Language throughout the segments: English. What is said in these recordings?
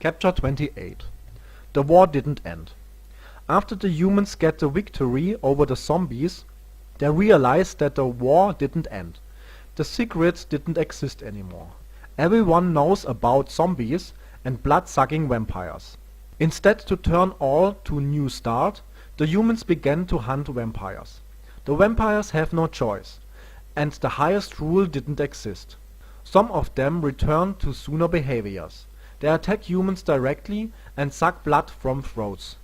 Chapter 28. The war didn't end. After the humans get the victory over the zombies, they realize that the war didn't end. The secret didn't exist anymore. Everyone knows about zombies and blood-sucking vampires. Instead to turn all to a new start, the humans began to hunt vampires. The vampires have no choice, and the highest rule didn't exist. Some of them returned to sooner behaviors. They attack humans directly and suck blood from throats.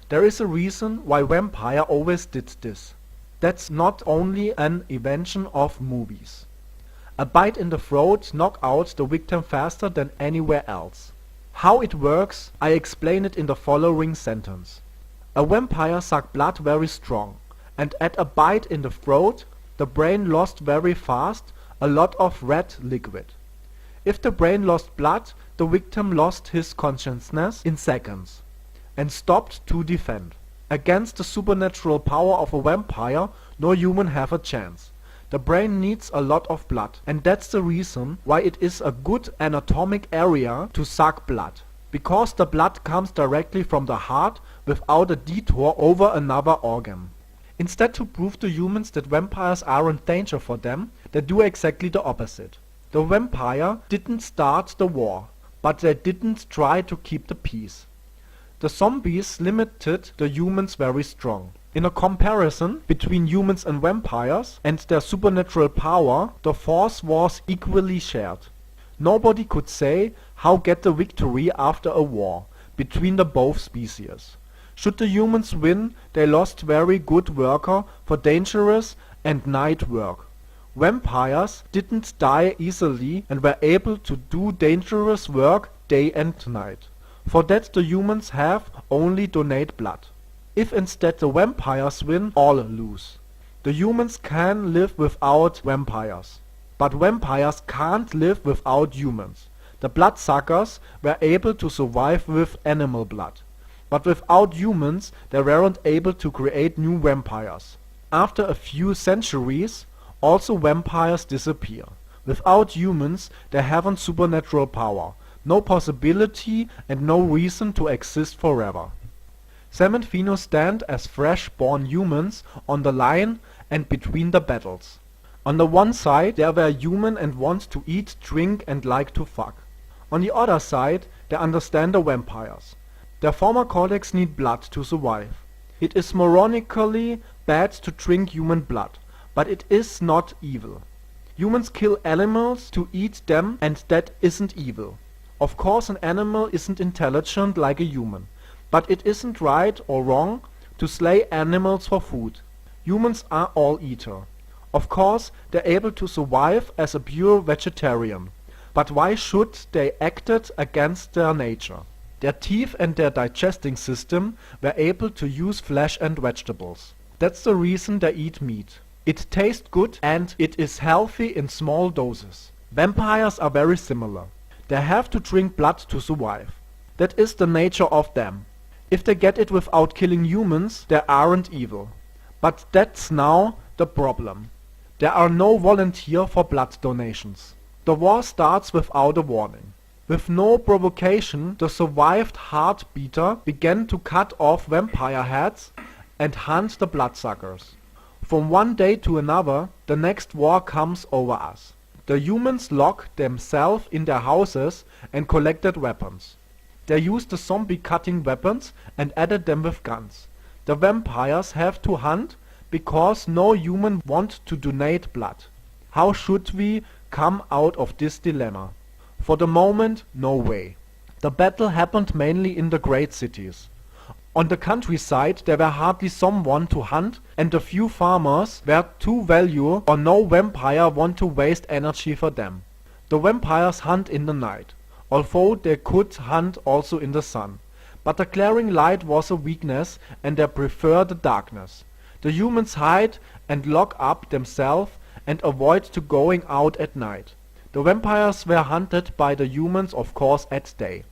There is a reason why vampire always did this. That's not only an invention of movies. A bite in the throat knocks out the victim faster than anywhere else. How it works, I explain it in the following sentence. A vampire sucks blood very strong, and at a bite in the throat, the brain lost very fast a lot of red liquid. If the brain lost blood, the victim lost his consciousness in seconds and stopped to defend. Against the supernatural power of a vampire, no human have a chance. The brain needs a lot of blood, and that's the reason why it is a good anatomic area to suck blood. Because the blood comes directly from the heart without a detour over another organ. Instead to prove to humans that vampires aren't danger for them, they do exactly the opposite. The vampire didn't start the war, but they didn't try to keep the peace. The zombies limited the humans very strong. In a comparison between humans and vampires and their supernatural power, the force was equally shared. Nobody could say how get the victory after a war between the both species. Should the humans win, they lost very good worker for dangerous and night work. Vampires didn't die easily and were able to do dangerous work day and night. For that the humans have only donate blood. If instead the vampires win, all lose. The humans can live without vampires. But vampires can't live without humans. The bloodsuckers were able to survive with animal blood. But without humans they weren't able to create new vampires. After a few centuries, also vampires disappear. Without humans they haven't supernatural power, no possibility and no reason to exist forever. Sam and Fino stand as fresh-born humans on the line and between the battles. On the one side they were human and want to eat, drink and like to fuck. On the other side they understand the vampires. Their former colleagues need blood to survive. It is moronically bad to drink human blood, but it is not evil. Humans kill animals to eat them and that isn't evil. Of course an animal isn't intelligent like a human, but it isn't right or wrong to slay animals for food. Humans are all eater. Of course they're able to survive as a pure vegetarian, but why should they acted against their nature? Their teeth and their digesting system were able to use flesh and vegetables. That's the reason they eat meat. It tastes good and it is healthy in small doses. Vampires are very similar. They have to drink blood to survive. That is the nature of them. If they get it without killing humans, they aren't evil. But that's now the problem. There are no volunteers for blood donations. The war starts without a warning. With no provocation, the survived heartbeater began to cut off vampire heads and hunt the bloodsuckers. From one day to another, the next war comes over us. The humans locked themselves in their houses and collected weapons. They used the zombie-cutting weapons and added them with guns. The vampires have to hunt because no human wants to donate blood. How should we come out of this dilemma? For the moment, no way. The battle happened mainly in the great cities. On the countryside there were hardly someone to hunt and the few farmers were too value or no vampire want to waste energy for them. The vampires hunt in the night, although they could hunt also in the sun. But the glaring light was a weakness and they prefer the darkness. The humans hide and lock up themselves and avoid to going out at night. The vampires were hunted by the humans of course at day.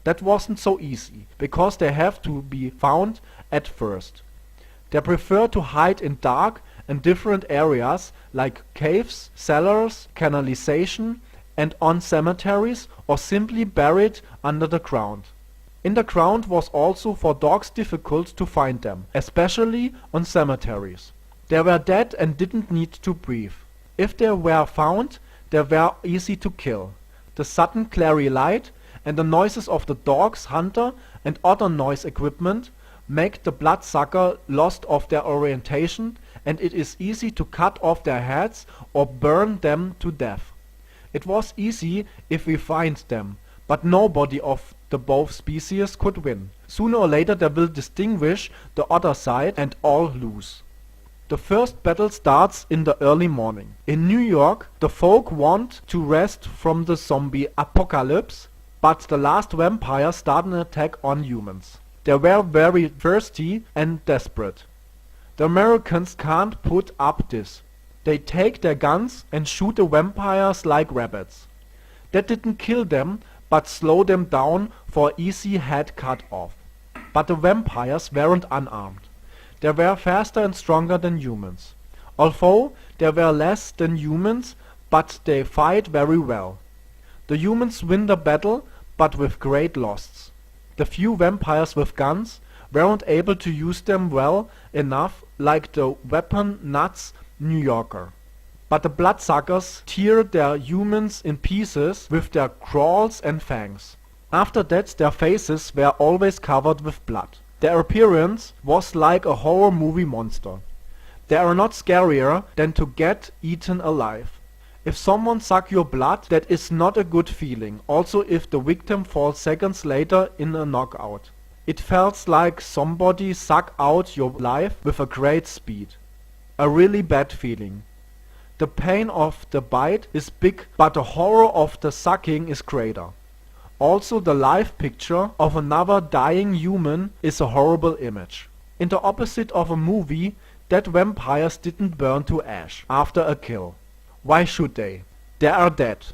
That wasn't so easy, because they have to be found at first. They prefer to hide in dark and different areas like caves, cellars, canalization and on cemeteries or simply buried under the ground. In the ground was also for dogs difficult to find them, especially on cemeteries. They were dead and didn't need to breathe. If they were found, they were easy to kill. The sudden clary light and the noises of the dogs, hunter and other noise equipment make the bloodsucker lost of their orientation, and it is easy to cut off their heads or burn them to death. It was easy if we find them, but nobody of the both species could win. Sooner or later they will distinguish the other side and all lose. The first battle starts in the early morning. In New York, the folk want to rest from the zombie apocalypse, but the last vampires start an attack on humans. They were very thirsty and desperate. The Americans can't put up this. They take their guns and shoot the vampires like rabbits. That didn't kill them, but slow them down for easy head cut off. But the vampires weren't unarmed. They were faster and stronger than humans. Although they were less than humans, but they fight very well. The humans win the battle, but with great losses. The few vampires with guns weren't able to use them well enough, like the weapon nuts New Yorker. But the bloodsuckers tear their humans in pieces with their claws and fangs. After that their faces were always covered with blood. Their appearance was like a horror movie monster. They are not scarier than to get eaten alive. If someone sucks your blood, that is not a good feeling, also if the victim falls seconds later in a knockout. It felt like somebody sucked out your life with a great speed. A really bad feeling. The pain of the bite is big, but the horror of the sucking is greater. Also the live picture of another dying human is a horrible image. In the opposite of a movie, dead vampires didn't burn to ash after a kill. Why should they? They are dead,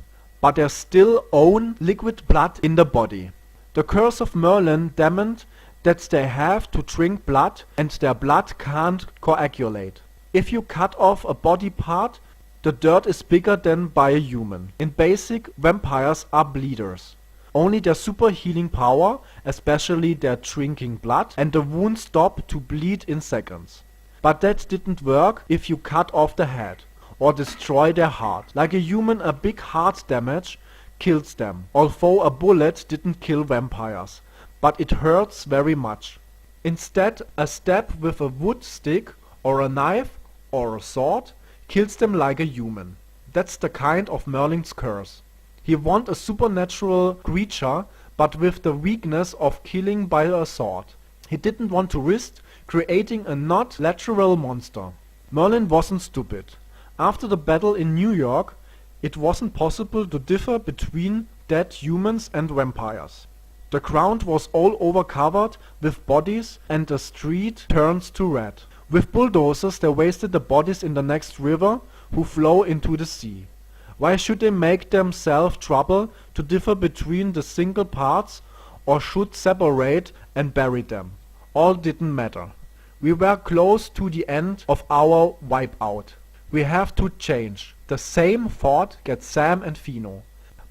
but they still own liquid blood in the body. The curse of Merlin demanded that they have to drink blood, and their blood can't coagulate. If you cut off a body part, the dirt is bigger than by a human. In basic, vampires are bleeders. Only their super healing power, especially their drinking blood, and the wound stop to bleed in seconds. But that didn't work if you cut off the head or destroy their heart. Like a human, a big heart damage kills them, although a bullet didn't kill vampires, but it hurts very much. Instead, a stab with a wood stick or a knife or a sword kills them like a human. That's the kind of Merlin's curse. He wanted a supernatural creature, but with the weakness of killing by a sword. He didn't want to risk creating a not literal monster. Merlin wasn't stupid. After the battle in New York, it wasn't possible to differ between dead humans and vampires. The ground was all over covered with bodies and the street turned to red. With bulldozers they wasted the bodies in the next river who flow into the sea. Why should they make themselves trouble to differ between the single parts, or should separate and bury them? All didn't matter. We were close to the end of our wipeout. We have to change. The same thought gets Sam and Fino.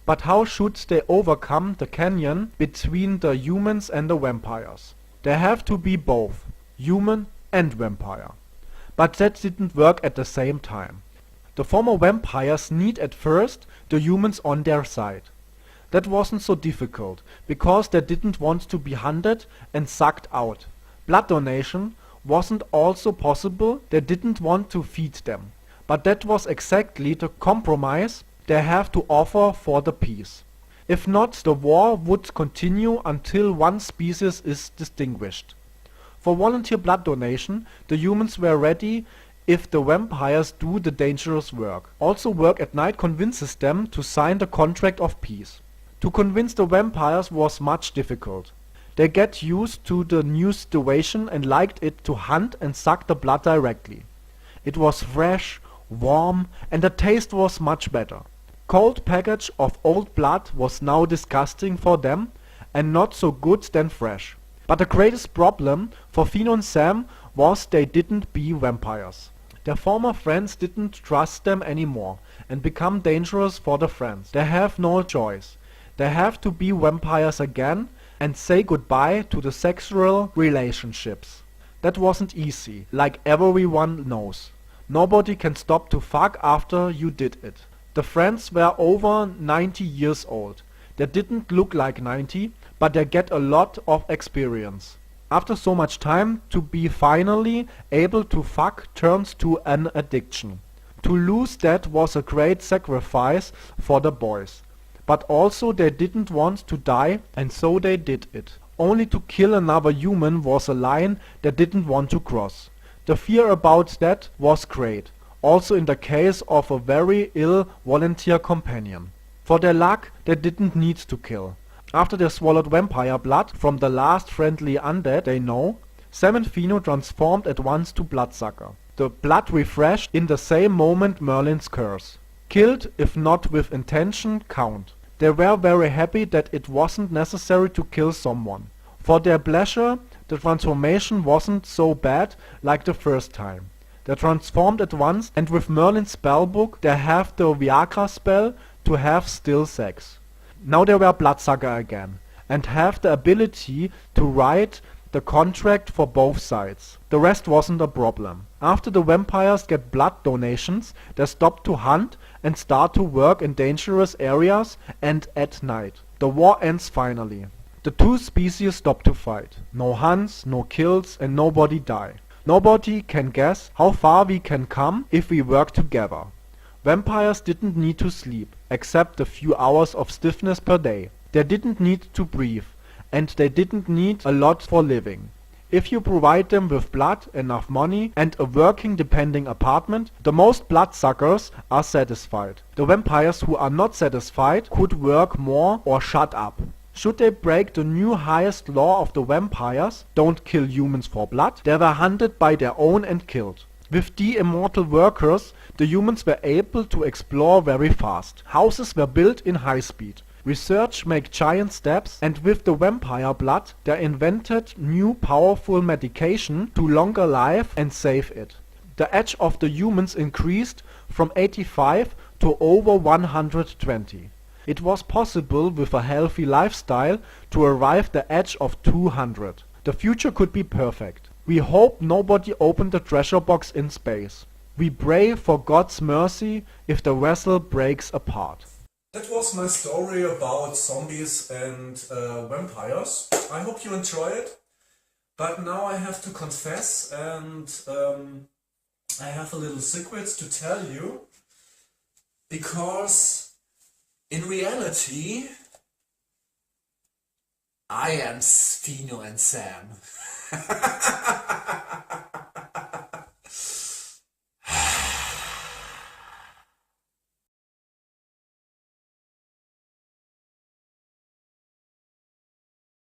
But how should they overcome the canyon between the humans and the vampires? They have to be both human and vampire. But that didn't work at the same time. The former vampires need at first the humans on their side. That wasn't so difficult, because they didn't want to be hunted and sucked out. Blood donation wasn't also possible, they didn't want to feed them. But that was exactly the compromise they have to offer for the peace. If not, the war would continue until one species is distinguished. For volunteer blood donation, the humans were ready if the vampires do the dangerous work. Also work at night convinces them to sign the contract of peace. To convince the vampires was much difficult. They get used to the new situation and liked it to hunt and suck the blood directly. It was fresh, warm, and the taste was much better. Cold package of old blood was now disgusting for them and not so good than fresh. But the greatest problem for Fino and Sam was they didn't be vampires. Their former friends didn't trust them anymore and become dangerous for the friends. They have no choice. They have to be vampires again and say goodbye to the sexual relationships. That wasn't easy, like everyone knows. Nobody can stop to fuck after you did it. The friends were over 90 years old. They didn't look like 90, but they get a lot of experience. After so much time, to be finally able to fuck turns to an addiction. To lose that was a great sacrifice for the boys. But also they didn't want to die, and so they did it. Only to kill another human was a line they didn't want to cross. The fear about that was great, also in the case of a very ill volunteer companion. For their luck, they didn't need to kill. After they swallowed vampire blood from the last friendly undead they know, Sam and Fino transformed at once to bloodsucker. The blood refreshed in the same moment Merlin's curse. Killed, if not with intention, count. They were very happy that it wasn't necessary to kill someone. For their pleasure, the transformation wasn't so bad like the first time. They transformed at once, and with Merlin's spellbook they have the Viagra spell to have still sex. Now they were bloodsucker again, and have the ability to write the contract for both sides. The rest wasn't a problem. After the vampires get blood donations, they stop to hunt and start to work in dangerous areas and at night. The war ends finally. The two species stop to fight. No hunts, no kills, and nobody die. Nobody can guess how far we can come if we work together. Vampires didn't need to sleep, except a few hours of stiffness per day. They didn't need to breathe, and they didn't need a lot for living. If you provide them with blood, enough money, and a working depending apartment, the most bloodsuckers are satisfied. The vampires who are not satisfied could work more or shut up. Should they break the new highest law of the vampires, don't kill humans for blood, they were hunted by their own and killed. With the immortal workers, the humans were able to explore very fast. Houses were built in high speed. Research made giant steps, and with the vampire blood, they invented new powerful medication to longer life and save it. The age of the humans increased from 85 to over 120. It was possible with a healthy lifestyle to arrive the age of 200. The future could be perfect. We hope nobody opened the treasure box in space. We pray for God's mercy if the vessel breaks apart. That was my story about zombies and vampires. I hope you enjoy it. But now I have to confess, and I have a little secret to tell you. Because in reality, I am Fino and Sam.